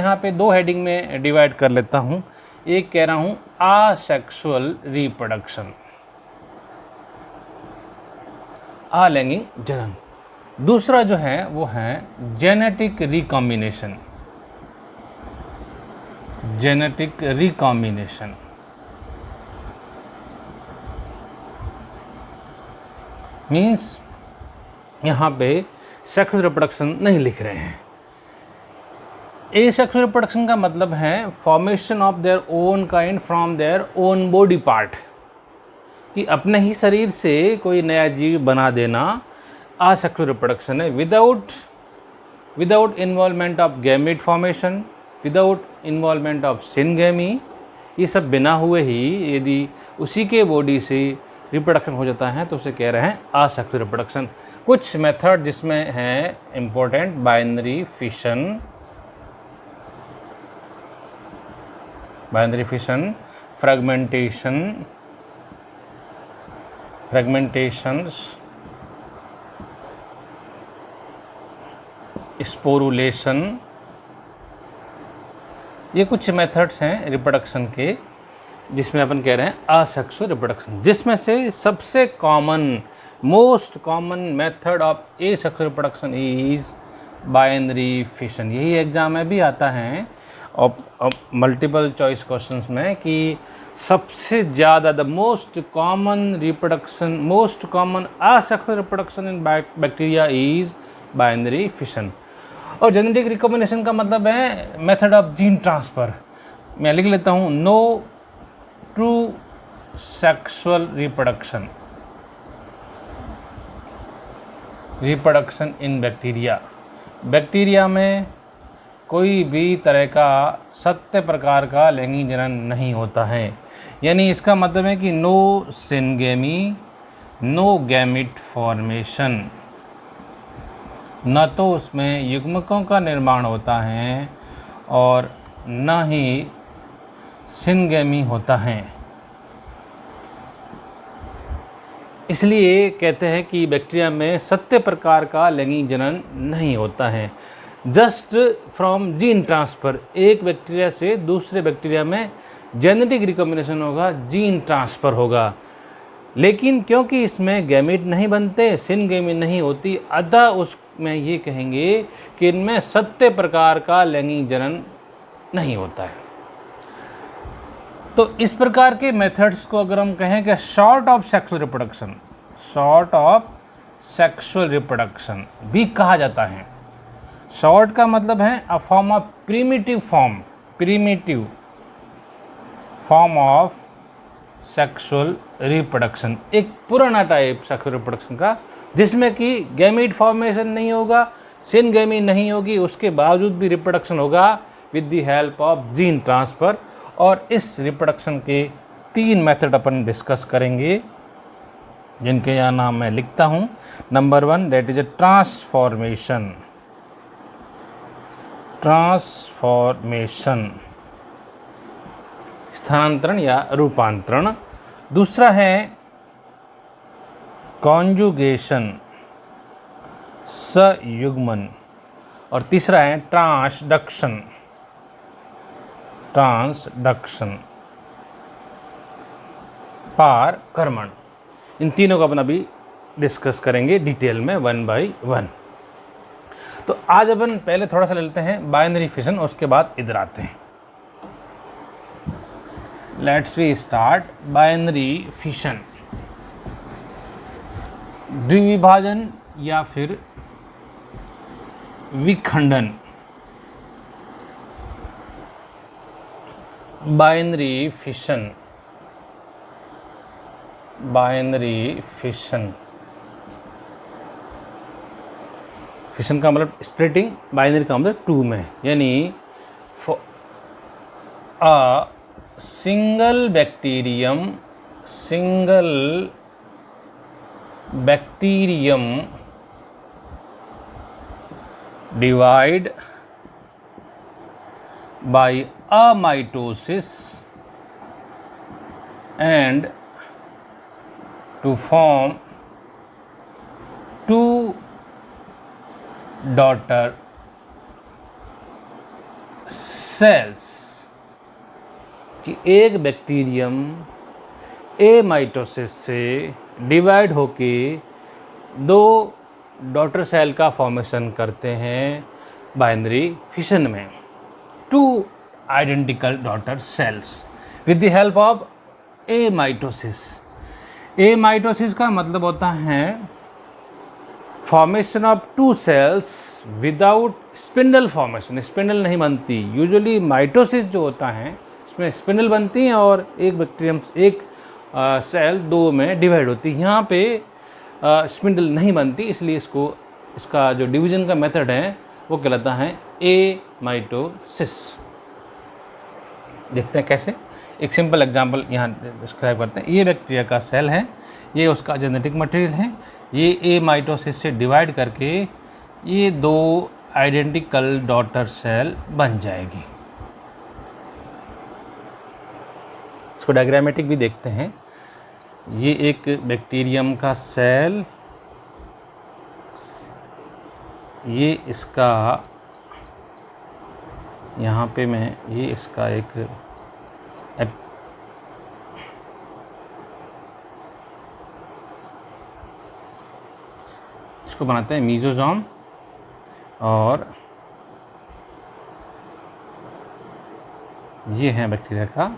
यहाँ पे दो हेडिंग में डिवाइड कर लेता हूँ। एक कह रहा हूँ असेक्सुअल रिप्रोडक्शन, अलैंगिक जनन। दूसरा जो है वो है genetic recombination, genetic recombination. Means यहाँ पे सेक्सुअल रिप्रोडक्शन नहीं लिख रहे हैं। एसेक्सुअल रिप्रोडक्शन का मतलब है formation of their own kind from their own body part, कि अपने ही शरीर से कोई नया जीव बना देना असेक्सुअल रिप्रोडक्शन है, without involvement of gamete formation, without involvement of syngamy. ये सब बिना हुए ही यदि उसी के बॉडी से रिप्रोडक्शन हो जाता है तो उसे कह रहे हैं असेक्सुअल रिप्रोडक्शन। कुछ मेथड जिसमें है इम्पोर्टेंट, बाइनरी फिशन, फ्रेगमेंटेशंस, स्पोरुलेशन। ये कुछ मेथड्स हैं रिप्रोडक्शन के जिसमें अपन कह रहे हैं असेक्सुअल रिप्रोडक्शन, जिसमें से सबसे most common method of asexual reproduction is binary fission. यही एग्जाम में भी आता है और मल्टीपल चॉइस क्वेश्चंस में कि सबसे ज़्यादा the most common asexual reproduction in bacteria is binary fission. और जेनेटिक रिकॉम्बिनेशन का मतलब है मेथड ऑफ जीन ट्रांसफ़र। मैं लिख लेता हूँ, no true sexual reproduction in bacteria में कोई भी तरह का सत्य प्रकार का लैंगिक जनन नहीं होता है। यानी इसका मतलब है कि no syngamy, no gamete formation, न तो उसमें युग्मकों का निर्माण होता है और न ही सिनगेमी होता है। इसलिए कहते हैं कि बैक्टीरिया में सत्य प्रकार का लैंगिक जनन नहीं होता है। जस्ट फ्रॉम जीन ट्रांसफ़र, एक बैक्टीरिया से दूसरे बैक्टीरिया में जेनेटिक रिकॉम्बिनेशन होगा, जीन ट्रांसफ़र होगा। लेकिन क्योंकि इसमें गैमेट नहीं बनते, सिनगेमी नहीं होती, अतः उसमें ये कहेंगे कि इनमें सत्य प्रकार का लैंगिक जनन नहीं होता है। तो इस प्रकार के मेथड्स को अगर हम कहें कि शॉर्ट ऑफ सेक्सुअल रिप्रोडक्शन भी कहा जाता है। शॉर्ट का मतलब है a form of primitive form of sexual reproduction, एक पुराना टाइप सेक्सुअल रिप्रोडक्शन का, जिसमें कि गैमेट फॉर्मेशन नहीं होगा, सिनगेमी नहीं होगी, उसके बावजूद भी रिप्रोडक्शन होगा with the help of gene transfer. और इस रिप्रोडक्शन के 3 मेथड अपन डिस्कस करेंगे, जिनके यहाँ नाम मैं लिखता हूँ। Number 1 that is a transformation, स्थानांतरण या रूपांतरण। दूसरा है कॉन्जुगेशन, संयुग्मन। और तीसरा है ट्रांसडक्शन, पारकर्मण। इन तीनों को अपन अभी डिस्कस करेंगे डिटेल में 1 बाई 1। तो आज अपन पहले थोड़ा सा ले लेते हैं बाइनरी फिशन, उसके बाद इधर आते हैं। Let's we start binary fission. द्विविभाजन या फिर विखंडन। बाइनरी फिशन का मतलब स्प्लिटिंग, बाइनरी का मतलब 2 में, यानी a single bacterium divide by amitosis and to form 2 daughter cells कि एक बैक्टीरियम ए माइटोसिस से डिवाइड होके दो डॉटर सेल का फॉर्मेशन करते हैं बाइनरी फिशन में, two identical daughter cells with the help of amitosis. Amitosis का मतलब होता है formation of two cells without spindle formation. Spindle नहीं बनती, यूजुअली माइटोसिस जो होता है इसमें स्पिंडल बनती है और एक बैक्टीरियम एक सेल दो में डिवाइड होती है। यहाँ पे स्पिंडल नहीं बनती, इसलिए इसका जो डिवीजन का मेथड है वो कहलाता है ए माइटोसिस। देखते हैं कैसे, एक सिंपल एग्जांपल यहाँ डिस्क्राइब करते हैं। ये बैक्टीरिया का सेल है, ये उसका जेनेटिक मटेरियल है, ये ए माइटोसिस से डिवाइड करके ये दो आइडेंटिकल डॉटर सेल बन जाएगी। इसको डायग्रामेटिक भी देखते हैं। ये एक बैक्टीरियम का सेल, ये इसका यहाँ पे मैं ये इसका एक इसको बनाते हैं मीजोजोम, और ये है बैक्टीरिया का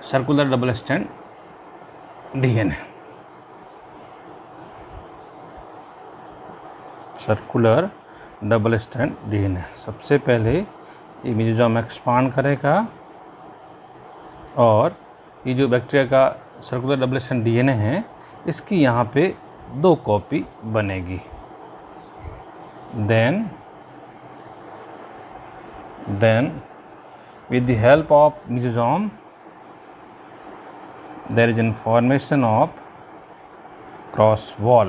circular double stand DNA. Circular double stand DNA सबसे पहले ये मीजोजोम एक्सपांड करेगा और ये जो बैक्टीरिया का सर्कुलर डबल स्टैंड डीएनए है इसकी यहाँ पे दो कॉपी बनेगी। Then with the help of mesosome there is formation of cross wall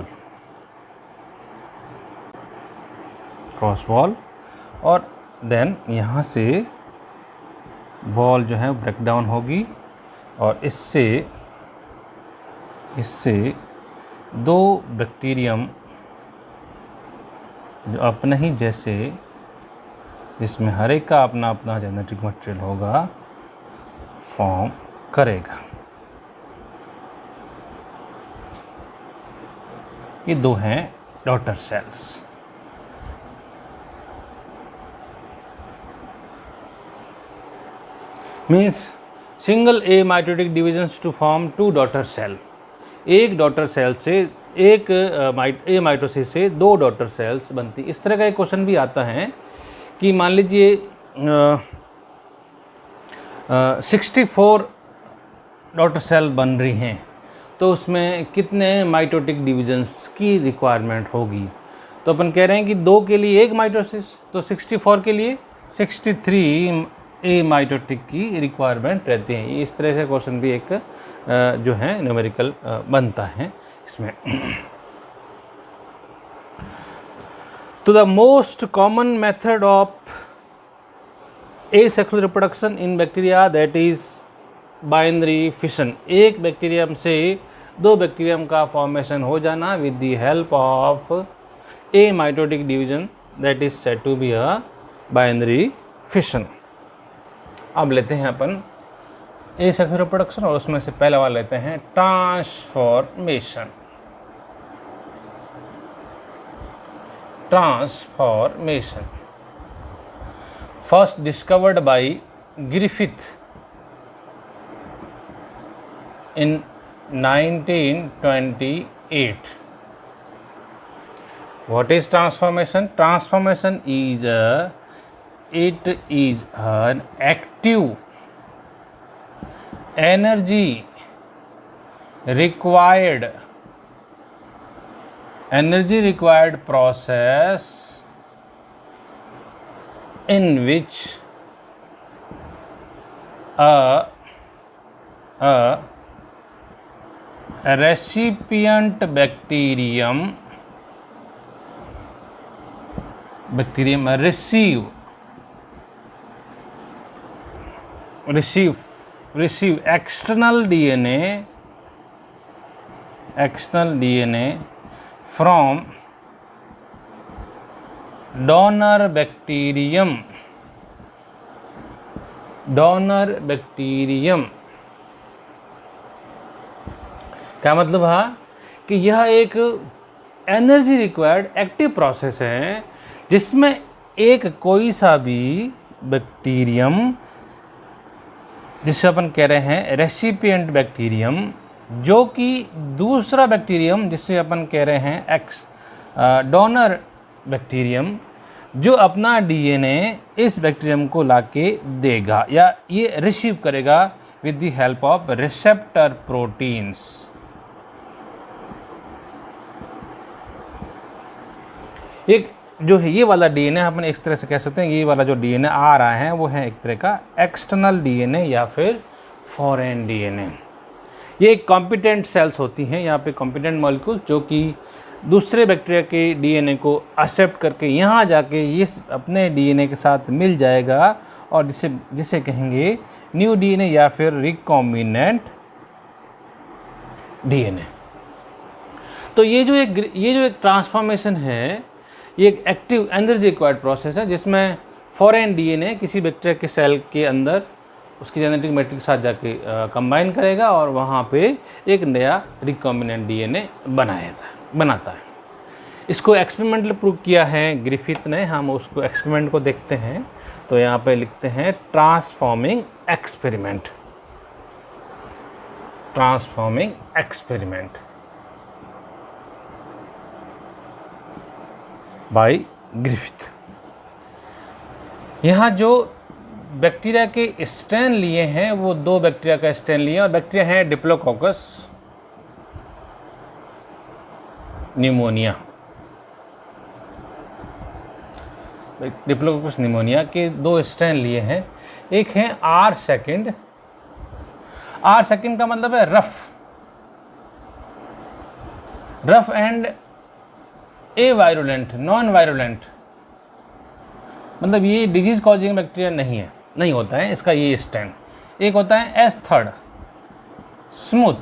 और देन यहाँ से वॉल जो है ब्रेक डाउन होगी और इससे दो बैक्टीरियम जो अपने ही जैसे, जिसमें हर एक का अपना अपना जेनेटिक मटेरियल होगा, फॉर्म करेगा। ये दो हैं daughter cells. Means single amitotic divisions to form two daughter cell. एक डॉटर सेल से एक ए माइटोसिस से दो डॉटर सेल्स बनती। इस तरह का एक क्वेश्चन भी आता है कि मान लीजिए 64 डॉटर सेल बन रही हैं, तो उसमें कितने माइटोटिक डिविजन्स की रिक्वायरमेंट होगी। तो अपन कह रहे हैं कि दो के लिए एक माइटोसिस, तो 64 के लिए 63 ए माइटोटिक की रिक्वायरमेंट रहती है। इस तरह से क्वेश्चन भी एक जो है न्यूमेरिकल बनता है इसमें। तो the most common method of asexual reproduction in bacteria that is binary fission. एक बैक्टीरियम से दो बैक्टीरियम का फॉर्मेशन हो जाना with the help of amitotic division that is said to be a binary fission. अब लेते हैं अपन asexual reproduction और उसमें से पहला वाला लेते हैं transformation. First discovered by Griffith in 1928. What is transformation? Transformation is an active energy required process in which a recipient bacterium receive external DNA from donor bacterium donor bacterium. क्या मतलब है कि यह एक एनर्जी रिक्वायर्ड एक्टिव प्रोसेस है जिसमें एक कोई सा भी बैक्टीरियम, जिसे अपन कह रहे हैं रेसिपिएंट बैक्टीरियम, जो कि दूसरा बैक्टीरियम जिसे अपन कह रहे हैं डोनर बैक्टीरियम, जो अपना डीएनए इस बैक्टीरियम को लाके देगा या ये रिसीव करेगा with the help of receptor proteins. एक जो है ये वाला डीएनए अपन इस तरह से कह सकते हैं, ये वाला जो डीएनए आ रहा है वो है एक तरह का एक्सटर्नल डीएनए या फिर फॉरेन डीएनए। ये कॉम्पिटेंट सेल्स होती हैं, यहाँ पे कॉम्पिटेंट मॉलिक्यूल जो कि दूसरे बैक्टीरिया के डीएनए को एक्सेप्ट करके यहाँ जाके इस अपने डीएनए के साथ मिल जाएगा और जिसे कहेंगे न्यू डीएनए या फिर रिकॉम्बिनेंट डीएनए। तो ये जो एक ट्रांसफॉर्मेशन है, ये एक एक्टिव एनर्जी रिक्वायर्ड प्रोसेस है जिसमें फॉरेन डीएनए किसी बैक्टीरिया के सेल के अंदर उसकी जेनेटिक मैट्रिक्स के साथ जाके कंबाइन करेगा और वहाँ पे एक नया रिकॉम्बिनेंट डीएनए बनाता है। इसको एक्सपेरिमेंटल प्रूव किया है ग्रिफिथ ने। हम उसको एक्सपेरिमेंट को देखते हैं। तो यहाँ पे लिखते हैं ट्रांसफॉर्मिंग एक्सपेरिमेंट बाय ग्रिफिथ। यहाँ जो बैक्टीरिया के स्ट्रेन लिए हैं वो 2 बैक्टीरिया का स्ट्रेन लिए और बैक्टीरिया है डिप्लोकोकस न्यूमोनिया। डिप्लोकोकस न्यूमोनिया के 2 स्ट्रेन लिए हैं। एक है R सेकेंड का मतलब है rough and A virulent, non virulent, मतलब ये डिजीज कॉजिंग बैक्टीरिया नहीं होता है इसका ये स्ट्रेन। एक होता है S थर्ड स्मूथ,